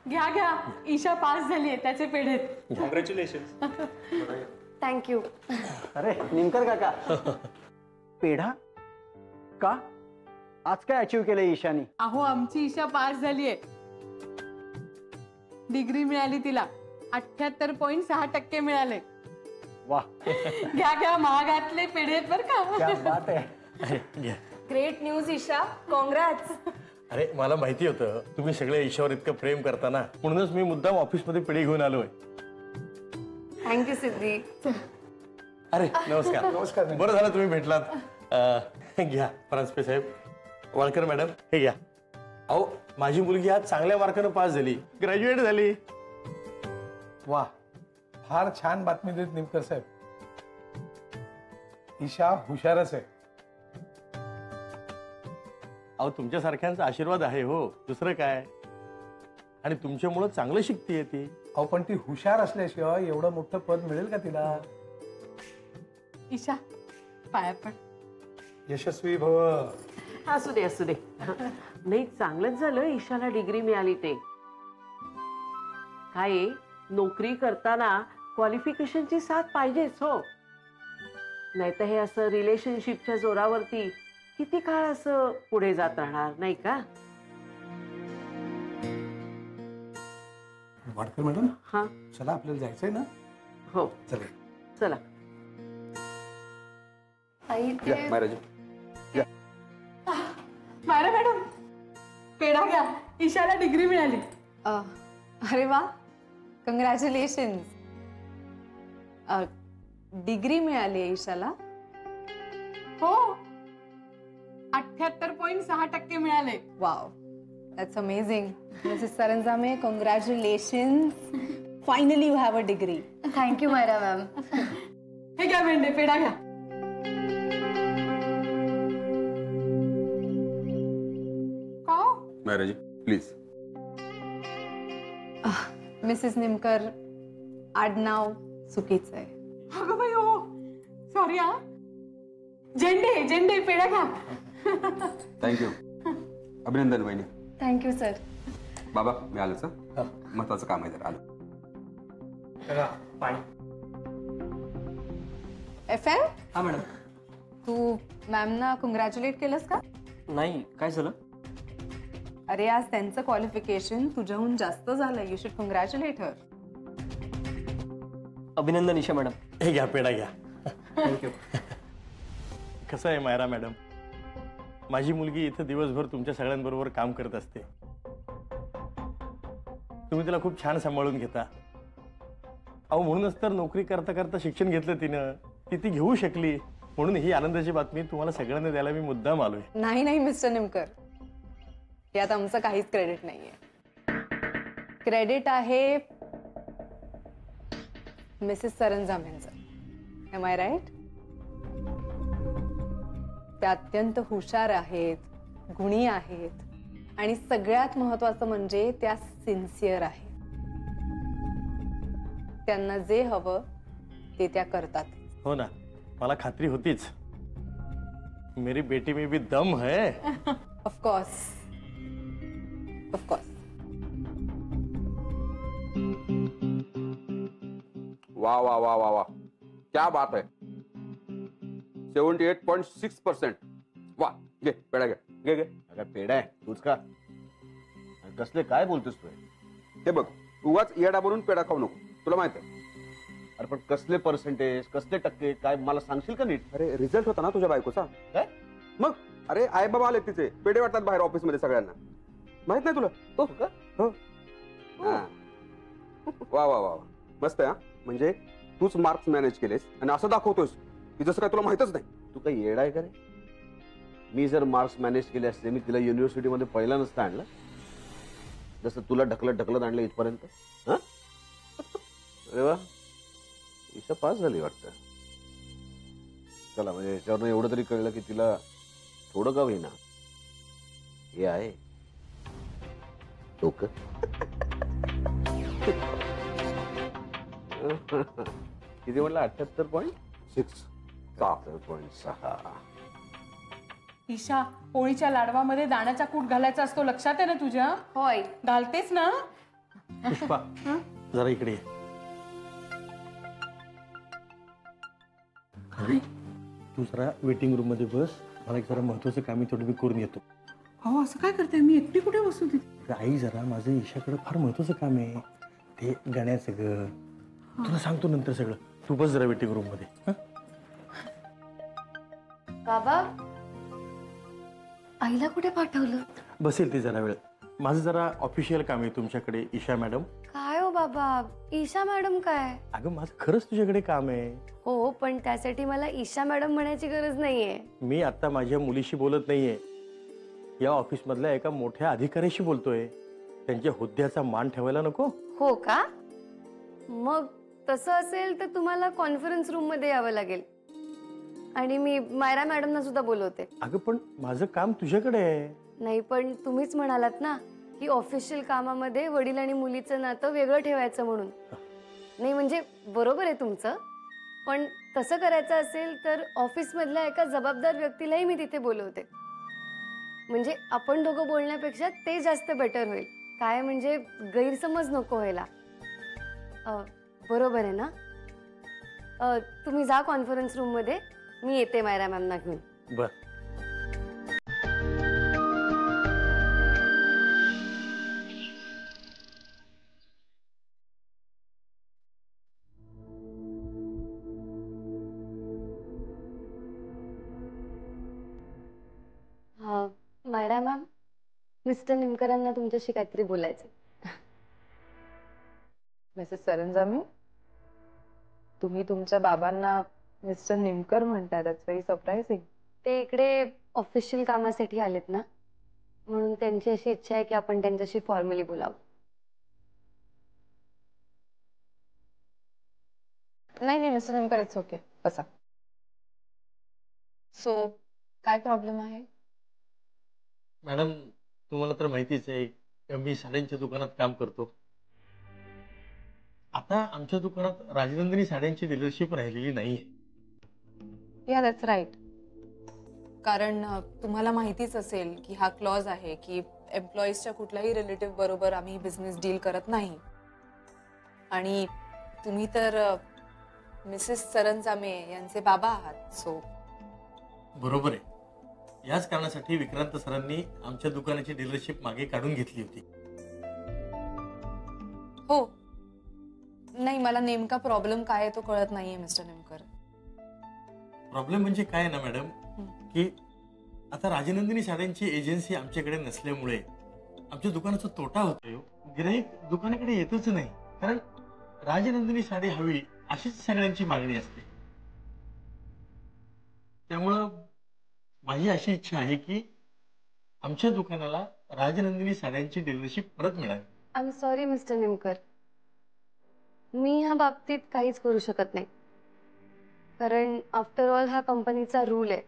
घ्या घ्या, ईशा पास झालीये, त्याचे पेढे. कॉंग्रॅच्युलेशन. थँक्यू. अरे निमकर काका, पेढा का? आज काय अचीव केलंय ईशानी? अहो आमची ईशा पास झालीये, डिग्री मिळाली तिला. 78.6% मिळाले. वाह, घ्या घ्या, महागातले पेढे आहेत बरं क्या का. बात आहे. Great news Isha, congrats. अरे मला माहिती होतं तुम्ही सगळे ईशावर इतकं प्रेम करताना, म्हणूनच मी मुद्दाम ऑफिसमध्ये पेढे घेऊन आलोय. थँक्यू सिद्धी. अरे नमस्कार. नमस्कार. बरं झालं तुम्ही भेटलात. घ्या फरांजपे साहेब. वाळकर मॅडम हे घ्या. अहो माझी मुलगी आज चांगल्या मार्कानं पास झाली, ग्रॅज्युएट झाली. वा, फार छान बातमी देत निमकर साहेब. ईशा हुशारच आहे. अहो तुमच्यासारख्यांचा आशीर्वाद आहे हो, दुसरं काय. आणि तुमच्यामुळं चांगलं शिकतेय ती. अहो पण ती हुशार असल्याशिवाय एवढं मोठं पद मिळेल का तिला? ईशा पाया पण. यशस्वी भव. असू दे असू दे. नाही चांगलंच झालं ईशाला डिग्री मिळाली ते. काय नोकरी करताना क्वालिफिकेशनची साथ पाहिजेच हो. नाहीतर हे असं रिलेशनशिपच्या जोरावरती किती काळ असं पुढे जात राहणार नाही का. वाडकर मॅडम, हा चला आपल्याला जायचंय ना. हो चला चला. मायरा मॅडम पेढा घ्या, ईशाला डिग्री मिळाली. अरे वा, कंग्रॅच्युलेशन. डिग्री मिळाली आहे ईशाला? हो, 78.6% मिळाले. Wow, that's amazing. Mrs Saranjame, congratulation. Finally you have a degree. Thank you Myra ma'am. हे घ्या भेंडे, पेढा घ्या. का महाराज प्लीज. मिसेस निमकर, आडनाव चुकीचं आहे. अगं बाई हो, सॉरी हा. झेंडे झेंडे, पेढा घ्या. थँक्यू. अभिनंदन वहिनी. Thank you sir. बाबा मी आलोच. महत्वाचं काम आहे जरा. आलो. FM? हा मॅडम. तू मॅमना कॉंग्रॅच्युलेट केलंस का? नाही, काय झालं? अरे आज त्यांचं क्वालिफिकेशन तुझ्याहून जास्त झालं. यू शुड कॉंग्रॅच्युलेट हर. अभिनंदन ईशा मॅडम. हे घ्या पेढा घ्या. थँक्यू. कसं आहे मायरा मॅडम, माझी मुलगी इथं दिवसभर तुमच्या सगळ्यांबरोबर काम करत असते. तुम्ही तिला खूप छान सांभाळून घेता. अहो म्हणूनच तर नोकरी करता करता शिक्षण घेतलं तिनं, ती घेऊ शकली. म्हणून ही आनंदाची बातमी तुम्हाला सगळ्यांना द्यायला मी मुद्दाम आलोय. नाही नाही मिस्टर निमकर, यात आमचं काहीच क्रेडिट नाहीये. क्रेडिट आहे मिसेस सरंजामेंचं. Am I right? त्या अत्यंत हुशार आहेत, गुणी आहेत आणि सगळ्यात महत्वाचं म्हणजे त्या सिन्सिअर आहेत. त्यांना जे हवं ते त्या करतात. हो ना, मला खात्री होतीच. मेरी बेटी में भी दम है. Of course, of course. वाह वाह वाह वाह वाह, क्या बात है. 78.6%. वाह, घे पेढा घे. घे घे. अगं पेढा आहे तूच का? कसले काय बोलतोस तू? हे बघ, उगाच येडा बनून पेढा खाऊ नको. तुला माहित आहे. अरे पण कसले पर्सेंटेज, कसले टक्के, काय मला सांगशील का नीट? अरे रिझल्ट होता ना तुझ्या बायकोचा. काय? मग अरे आई बाबा आले तिचे, पेढे वाटतात बाहेर ऑफिस मध्ये सगळ्यांना. माहित नाही तुला? हो का? हो. वा वा वा, मस्त आहे. म्हणजे तूच मार्क्स मॅनेज केलेस आणि असं दाखवतोस की जसं काय तुला माहितच नाही. तू काही येडा आहे का रे? मी जर मार्क्स मॅनेज केले असते, मी तिला युनिव्हर्सिटीमध्ये पहिला नसता आणलं, जसं तुला ढकलत ढकलत आणलं इथपर्यंत. हा, अरे वा, ईशा पास झाली वाटतं. चला, म्हणजे याच्यावरनं एवढं तरी कळलं की तिला थोडं का होईना हे आहे डोकं. किती म्हटलं? 78.6. ईशा, पोळीच्या लाडवामध्ये दाण्याचा कूट घालायचा असतो, लक्षात आहे ना तुझ्या? होय. घालतेस ना? पुष्पा जरा इकडे ये. अरे, तू जरा वेटिंग रूम मध्ये बस. मला एक जरा महत्वाचं काम आहे, थोडं मी करून येतो. अहो असं काय करताय, मी एकटी कुठे बसू तिथे? आई जरा माझं ईशाकडे फार महत्वाचं काम आहे, ते गाण्याचं ग. तुला सांगतो नंतर सगळं. तू बस जरा वेटिंग रूम मध्ये. हं? बाबा आईला कुठे पाठवलं? बसेल ती जरा वेळ. माझं जरा ऑफिशियल काम आहे तुमच्याकडे ईशा मॅडम. काय हो बाबा, ईशा मॅडम काय? अगं माझं खरंच तुझ्याकडे काम आहे. हो पण त्यासाठी मला ईशा मॅडम म्हणायची गरज नाहीये. मी आता माझ्या मुलीशी बोलत नाहीये, या ऑफिस मधल्या एका मोठ्या अधिकाऱ्याशी बोलतोय. त्यांच्या हुद्द्याचा मान ठेवायला नको? हो का? मग तसं असेल तर तुम्हाला कॉन्फरन्स रूम मध्ये यावं लागेल आणि मी मायरा मॅडमना सुद्धा बोलवते. अगं पण माझं काम तुझ्याकडे आहे. नाही पण तुम्हीच म्हणालात ना की ऑफिशियल कामामध्ये वडील आणि मुलीचं नातं वेगळं ठेवायचं म्हणून. नाही म्हणजे बरोबर आहे तुमचं, पण तसं करायचं असेल तर ऑफिस मधल्या एका जबाबदार व्यक्तीलाही मी तिथे बोलवते. म्हणजे आपण दोघं बोलण्यापेक्षा ते जास्त बेटर होईल. काय म्हणजे गैरसमज नको व्हायला. बरोबर आहे ना? तुम्ही जा कॉन्फरन्स रूम मध्ये, मी येते मायरा मॅमना घेऊन. बर. हा मायरा मॅम, मिस्टर निमकरांना तुमच्याशी काहीतरी बोलायचं. मिसेस सरंजामी, तुम्ही तुमच्या बाबांना मिस्टर निमकर म्हणताय. That's very surprising. ते इकडे ऑफिशियल कामासाठी आलेत ना, म्हणून त्यांची अशी इच्छा आहे की आपण त्यांच्याशी फॉर्मली बोलावं. नाही मिस्टर निमकर, इट्स ओके, बसा. सो काय प्रॉब्लेम आहे? मॅडम तुम्हाला तर माहितीच आहे, मी साड्यांच्या दुकानात काम करतो. आता आमच्या दुकानात राजनंदिनी साड्यांची डीलरशिप राहिलेली नाहीये. या दॅट्स राईट. कारण तुम्हाला माहितीच असेल की हा क्लॉज आहे की एम्प्लॉईजच्या कुठल्याही रिलेटिव्ह बरोबर आम्ही बिझनेस डील करत नाही. आणि तुम्ही तर मिसेस सरंजामे यांचे बाबा आहात. सो बरोबर आहे. याच कारणासाठी विक्रांत सरांनी आमच्या दुकानाची डीलरशिप मागे काढून घेतली होती. हो. नाही, मला नेमका प्रॉब्लेम काय आहे तो कळत नाहीये मिस्टर निमकर. प्रॉब्लेम म्हणजे काय ना मॅडम, की आता राजनंदिनी साड्यांची एजन्सी आमच्याकडे नसल्यामुळे आमच्या दुकानाचा तोटा होतोय. गिराईक दुकानाकडे येतच नाही, कारण राजनंदिनी साडी हवी अशीच सगळ्यांची मागणी असते. त्यामुळं माझी अशी इच्छा आहे की आमच्या दुकानाला राजनंदिनी साड्यांची डीलरशिप परत मिळावी. I am sorry mister Nimkar, मी ह्या बाबतीत काहीच करू शकत नाही. कारण आफ्टर ऑल हा कंपनीचा रूल आहे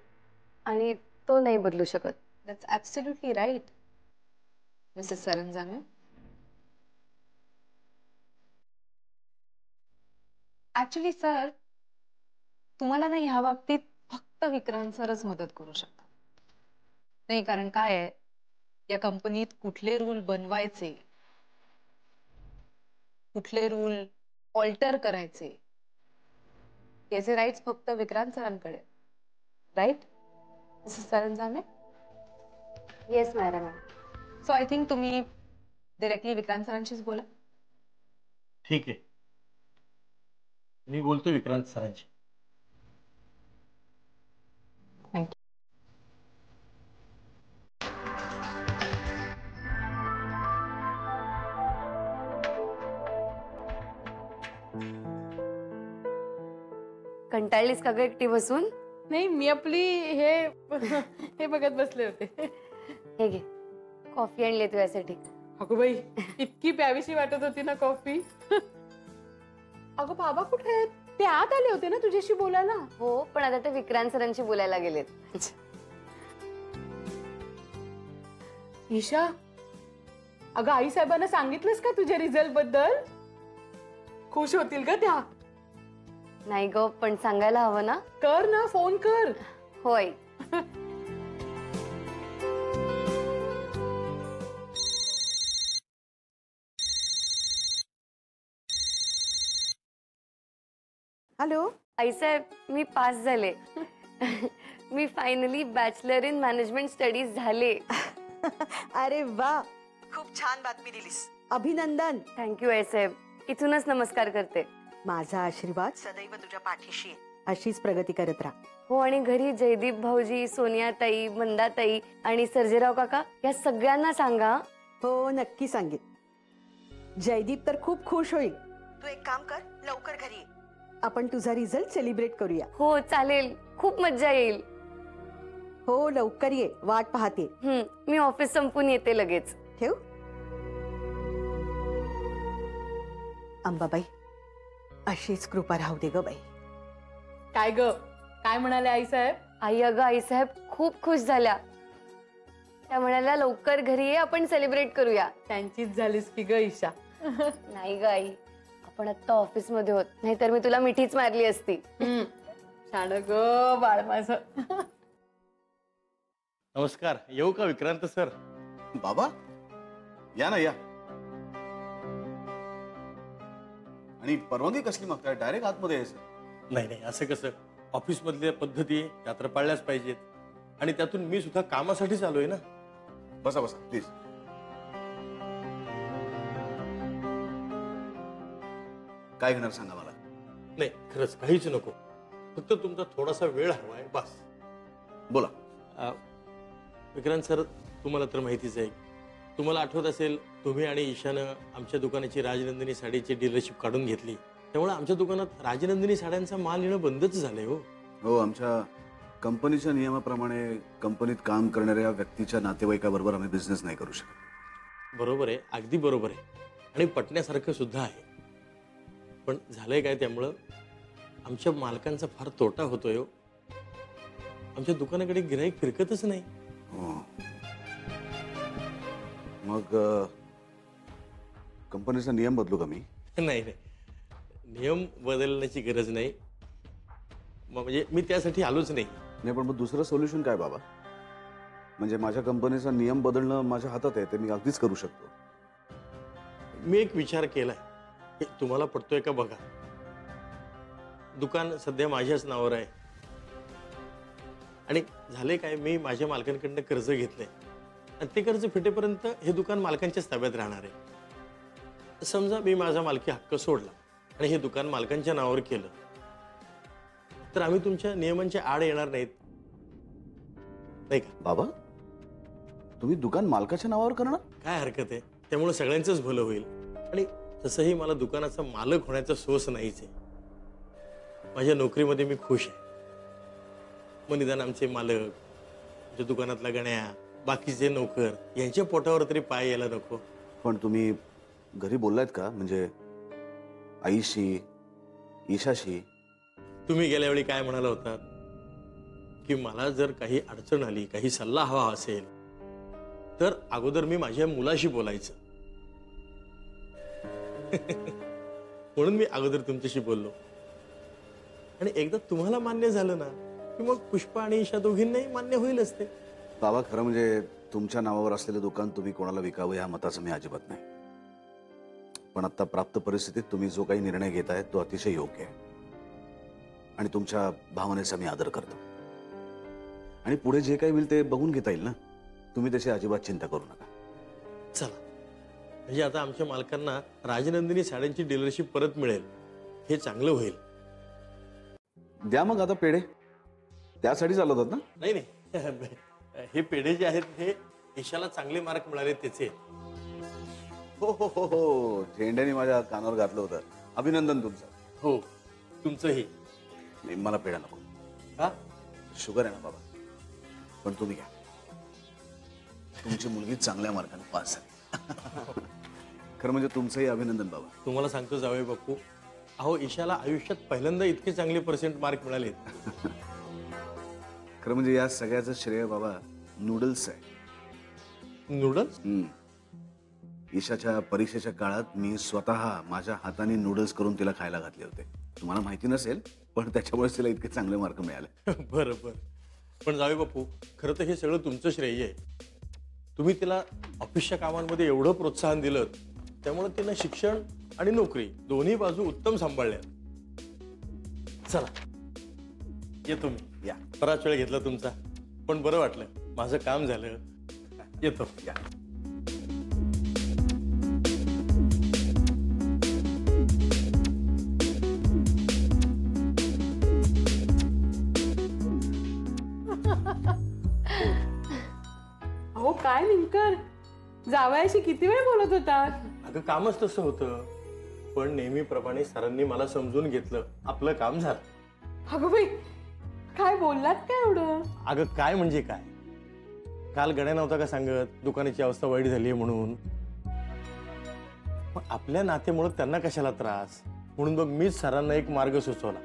आणि तो नाही बदलू शकत. That's absolutely right Mrs Saranjame. Actually sir, तुम्हाला नाही ह्या बाबतीत फक्त विक्रांत सरच मदत करू शकतात. नाही, कारण काय आहे, या कंपनीत कुठले रूल बनवायचे, कुठले रूल ऑल्टर करायचे, याचे राईट्स फक्त विक्रांत सरांकडे. Right Mrs Saranjame? Yes madam. So I think तुम्ही डिरेक्टली विक्रांत सरांशीच बोला. ठीक आहे, मी बोलतो विक्रांत सरांशी. थँक्यू. कंटाळलीस का ग एकटी बसून? नाही, मी आपली हे बघत बसले होते. हे घे, कॉफी आणली तुझ्यासाठी. अगो बाई, इतकी प्यावीशी वाटत होती ना कॉफी. अगं बाबा कुठे आहेत? ते आत आले होते ना तुझ्याशी बोलायला. हो, पण आता ते विक्रांत सरांशी बोलायला गेलेत. ईशा, अगं आई साहेबांना सांगितलंस का तुझ्या रिझल्ट बद्दल? खुश होतील ग त्या. नाही ग, पण सांगायला हवं ना. कर ना, फोन कर. होय. हॅलो. आईसाहेब, मी पास झाले. मी finally bachelor in management studies झाले. अरे वा, खूप छान बातमी दिलीस. अभिनंदन. थँक्यू आईसाहेब. इथूनच नमस्कार करते. माझा आशीर्वाद सदैव तुझ्या पाठीशी आहे. अशीच प्रगती करत राहा. हो, आणि घरी जयदीप भाऊजी, सोनियाताई, मंदाताई आणि सर्जेराव काका या सगळ्यांना सांगा. हो, नक्की सांगेन. जयदीप तर खूप खुश होईल. तू एक काम कर, लवकर घरी ये. आपण तुझा रिझल्ट सेलिब्रेट करूया. हो चालेल, खूप मज्जा येईल. हो, लवकर ये, वाट पाहते. मी ऑफिस संपून येते लगेच. ठेव. अंबाबाई, अशीच कृपा राहू दे ग बाई. काय ग, काय म्हणाले आई साहेब? आई, अगं आईसाहेब खूप खुश झाल्या. त्या म्हणाल्या लवकर घरी ये, आपण सेलिब्रेट करूया. त्यांचीच झालीस की ग ईशा. नाही ग आई, आपण आता ऑफिस मध्ये होत, नाहीतर मी तुला मिठीच मारली असती. छान ग बाळ माझं. नमस्कार. येऊ का विक्रांत सर? बाबा या ना, या. आणि परवानगी कसली मागताय? डायरेक्ट आतमध्ये यायचं? नाही नाही, असं कसं? ऑफिस मधल्या पद्धती त्या तर पाळल्याच पाहिजेत, आणि त्यातून मी सुद्धा कामासाठीच आलोय ना. बसा बसा प्लीज. काय घेणार सांगा मला. नाही, खरंच काहीच नको, फक्त तुमचा थोडासा वेळ हवाय बस. बोला. विक्रांत सर, तुम्हाला तर माहितीच आहे, तुम्हाला आठवत असेल तुम्ही आणि ईशानं आमच्या दुकानाची राजनंदिनी साडीची डीलरशिप काढून घेतली. त्यामुळे आमच्या दुकानात राजनंदिनी साड्यांचा माल येणं बंदच झालंय. हो हो, आमच्या कंपनीच्या नियमाप्रमाणे कंपनीत काम करणाऱ्या व्यक्तीच्या नातेवाईकाबरोबर आम्ही बिझनेस नाही करू शकत. बरोबर आहे, अगदी बरोबर आहे, आणि पटण्यासारखं सुद्धा आहे. पण झालंय काय, त्यामुळं आमच्या मालकांचा फार तोटा होतोय. आमच्या दुकानाकडे गिराईक फिरकतच नाही. हो, मग कंपनीचा नियम बदलू का मी? नाही नाही, नियम बदलण्याची गरज नाही. म्हणजे मी त्यासाठी आलोच नाही. नाही, पण मग दुसरं सोल्युशन काय बाबा? म्हणजे माझ्या कंपनीचा नियम बदलणं माझ्या हातात आहे, ते मी अगदीच करू शकतो. मी एक विचार केलाय, तुम्हाला पटतोय का बघा. दुकान सध्या माझ्याच नावावर आहे, आणि झाले काय, मी माझ्या मालकांकडनं कर्ज घेतलंय, आणि ते कर्ज फिटेपर्यंत हे दुकान मालकांच्याच ताब्यात राहणार आहे. समजा मी माझा मालकी हक्क सोडला आणि हे दुकान मालकांच्या नावावर केलं, तर आम्ही तुमच्या नियमांच्या आड येणार नाहीत, नाही का? बाबा, तुम्ही दुकान मालकाच्या नावावर करणार? काय हरकत आहे, त्यामुळे सगळ्यांचंच भलं होईल. आणि तसंही मला दुकानाचा मालक होण्याचा सोस नाहीच आहे. माझ्या नोकरीमध्ये मी खुश आहे. मग निदान आमचे मालक, आमच्या दुकानातला गण्या, बाकीचे नोकर यांच्या पोटावर तरी पाय यायला नको. पण तुम्ही घरी बोललात का? म्हणजे आईशी, ईशाशी? तुम्ही गेल्या वेळी काय म्हणाला होतात की मला जर काही अडचण आली, काही सल्ला हवा असेल, तर अगोदर मी माझ्या मुलाशी बोलायचं. म्हणून मी अगोदर तुमच्याशी बोललो, आणि एकदा तुम्हाला मान्य झालं ना की मग पुष्पा आणि ईशा दोघींनाही मान्य होईलच ते. बाबा, खरं म्हणजे तुमच्या नावावर असलेलं दुकान तुम्ही कोणाला विकावं या मताचं मी अजिबात नाही. पण आता प्राप्त परिस्थितीत तुम्ही जो काही निर्णय घेताय तो अतिशय योग्य आहे, आणि तुमच्या भावनेचा मी आदर करतो. आणि पुढे जे काही होईल ते बघून घेता येईल ना. तुम्ही त्याची अजिबात चिंता करू नका. चला, म्हणजे आता आमच्या मालकांना राजनंदिनी साड्यांची डीलरशिप परत मिळेल, हे चांगलं होईल. द्या मग आता पेढे. त्यासाठी चालत होत ना? नाही नाही, हे पेढे जे आहेत हे ईशाला चांगले मार्क मिळाले त्याचे. हो हो हो हो, झेंड्याने माझ्या कानावर घातलं होतं. अभिनंदन तुमचं. हो, तुमचंही. नाही, मला पेढा नको. हा, शुगर आहे ना बाबा. पण तुम्ही घ्या, तुमची मुलगी चांगल्या मार्काने पास झाली. खरं म्हणजे तुमचंही अभिनंदन बाबा. तुम्हाला सांगतो जावई बापू, अहो ईशाला आयुष्यात पहिल्यांदा इतके चांगले पर्सेंट मार्क मिळाले. खरं म्हणजे या सगळ्याचं श्रेय बाबा नूडल्स आहे. नूडल्स? ईशाच्या परीक्षेच्या काळात मी स्वतः माझ्या हाताने नूडल्स करून तिला खायला घातले होते. तुम्हाला माहिती नसेल, पण त्याच्यामुळे तिला इतके चांगले मार्क मिळाले. बरं बरं. पण जावे बापू, खरं तर हे सगळं तुमचं श्रेय आहे. तुम्ही तिला ऑफिसच्या कामांमध्ये एवढं प्रोत्साहन दिलं, त्यामुळे तिनं शिक्षण आणि नोकरी दोन्ही बाजू उत्तम सांभाळल्या. चला येतो मी. या बराच वेळ घेतला तुमचा, पण बरं वाटलं, माझं काम झालं. येतो. या. अहो काय निमकर, जावयाशी किती वेळ बोलत होतात? अगं कामच तसं होतं, पण नेहमीप्रमाणे सरांनी मला समजून घेतलं, आपलं काम झालं. अगं बाई, काय बोललात काय एवढं? अगं काय म्हणजे काय, काल गड्या नव्हता का सांगत दुकानाची अवस्था वाईट झाली म्हणून. पण आपल्या नात्यामुळे त्यांना कशाला त्रास, म्हणून बघ मीच सरांना एक मार्ग सुचवला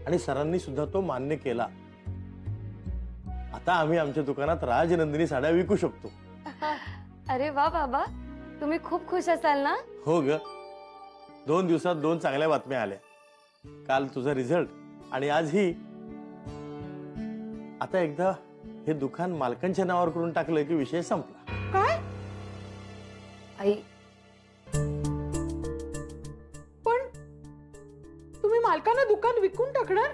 आणि सरांनी सुद्धा तो मान्य केला. आता आम्ही आमच्या दुकानात राजनंदिनी साड्या विकू शकतो. अरे वा बाबा, तुम्ही खूप खुश असाल ना? हो ग, 2 दिवसात 2 चांगल्या बातम्या आल्या. काल तुझा रिझल्ट आणि आज ही. आता एकदा हे दुकान मालकांच्या नावावर करून टाकलं की विषय संपला. काय? आई, पण तुम्ही मालकांना दुकान विकून टाकणार?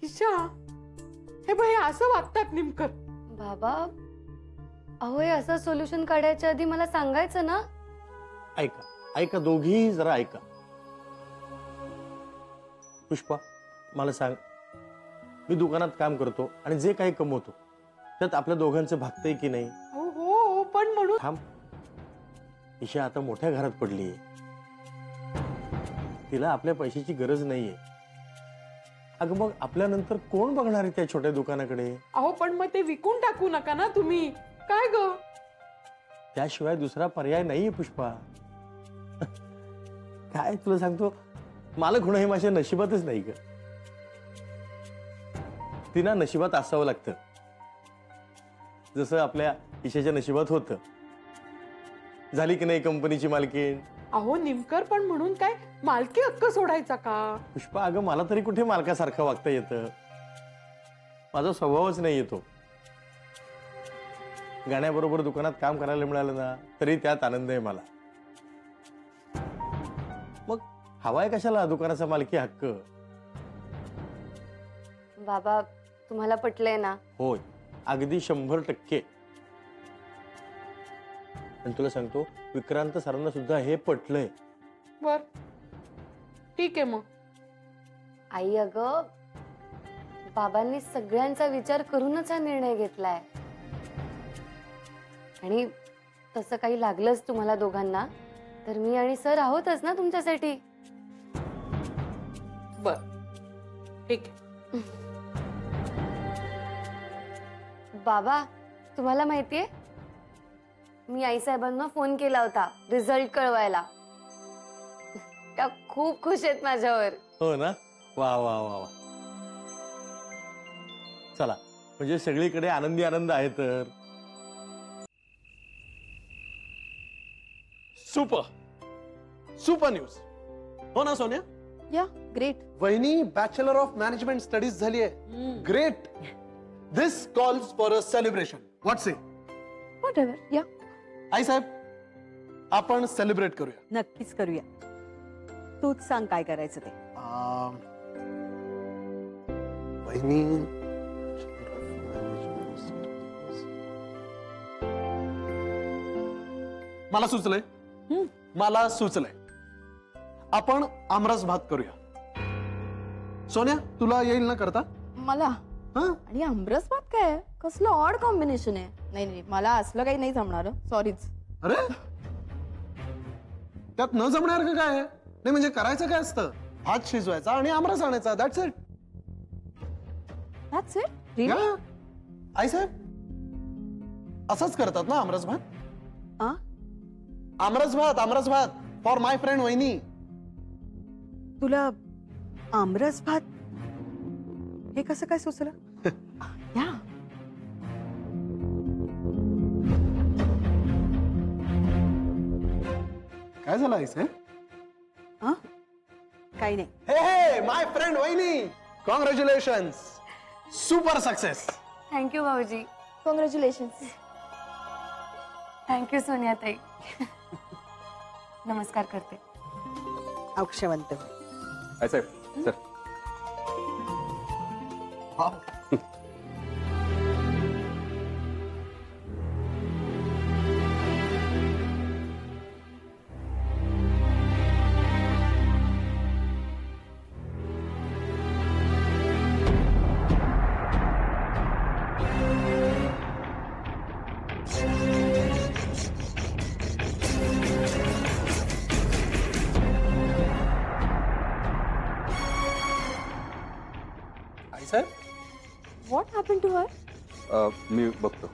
ईशा, हे बाई असं वागतात निमकर? बाबा, अहो हे असं सोल्युशन काढायच्या आधी मला सांगायचं ना. ऐका ऐका, दोघीही जरा ऐका. पुष्पा, मला सांग, मी दुकानात काम करतो आणि जे काही कमवतो त्यात आपल्या दोघांचं भागतंय की नाही? हो हो, पण म्हणून. थांब, ईशा आता मोठ्या घरात पडलीये, तिला आपल्या पैशाची गरज नाहीये. अगं मग आपल्यानंतर कोण बघणार आहे त्या छोट्या दुकानाकडे? अहो पण मग ते विकून टाकू नका ना तुम्ही. काय ग? त्याशिवाय दुसरा पर्याय नाहीये पुष्पा. काय तुला सांगतो, मालक होणं हे माझ्या नशिबातच नाही ग. तिला नशिबात असावं लागतं, जसं आपल्या ईशाच्या नशिबात होतं. झाली की नाही कंपनीची मालकीण? अहो निमकर, पण म्हणून काय मालकी हक्क सोडायचा का? पुष्पा, अगं मला तरी कुठे मालकासारखं वागता येतं, माझा स्वभावच नाही येतो. गाण्याबरोबर दुकानात काम करायला मिळालं ना तरी त्यात आनंद आहे मला. मग हवाय कशाला दुकानाचा मालकी हक्क? बाबा, तुम्हाला पटलंय ना? होय, अगदी 100%. आणि तुला सांगतो, विक्रांत सरांना सुद्धा हे पटलंय. बर, ठीक आहे मग. आई, अगं बाबांनी सगळ्यांचा विचार करूनच हा निर्णय घेतलाय. आणि तसं काही लागलंच तुम्हाला दोघांना तर मी आणि सर आहोतच ना तुमच्यासाठी. बर, ठीक आहे. बाबा, तुम्हाला माहितीये, मी आईसाहेबांना फोन केला होता रिझल्ट कळवायला. त्या खूप खुश आहेत माझ्यावर. हो ना? वा वा वा वा. चला, म्हणजे सगळीकडे आनंदी आनंद आहे तर. सुपर सुपर न्यूज, हो ना सोनिया? या ग्रेट. वहिनी बॅचलर ऑफ मॅनेजमेंट स्टडीज झाली आहे. Great. This calls for a celebration. What say? Whatever. या आई साहेब, आपण सेलिब्रेट करूया. नक्कीच करूया. तूच सांग काय करायचं ते. वहिनी, मला सुचलंय, मला सुचलंय, आपण आमरस भात करूया. सोन्या, तुला येईल ना करता? मला? आणि आमरस भात काय? कसलं ऑड कॉम्बिनेशन आहे. नाही नाही, मला असलं काही नाही जमणार, सॉरीच. अरे, त्यात न जमणार का काय? नाही म्हणजे करायचं काय असतं, भात शिजवायचा आणि आमरस आणायचा. That's it. That's it? Really? आई साहेब, असंच करतात ना आमरस भात? आमरस भात, आमरस भात फॉर माय फ्रेंड वहिनी. तुला आमरस भात हे कसं काय सुचलं? या काय झालं आई साहेब? काही नाही. हे हे माय फ्रेंड वहिनी, कॉंग्रॅच्युलेशन्स, सुपर सक्सेस. थँक्यू भाऊजी. कॉंग्रॅच्युलेशन्स. थँक्यू सोनिया ताई. नमस्कार करते. औक्षवंत होईल. काय साहेब सर आई साहेब व्हॉट हॅपन टू हर? मी बघतो.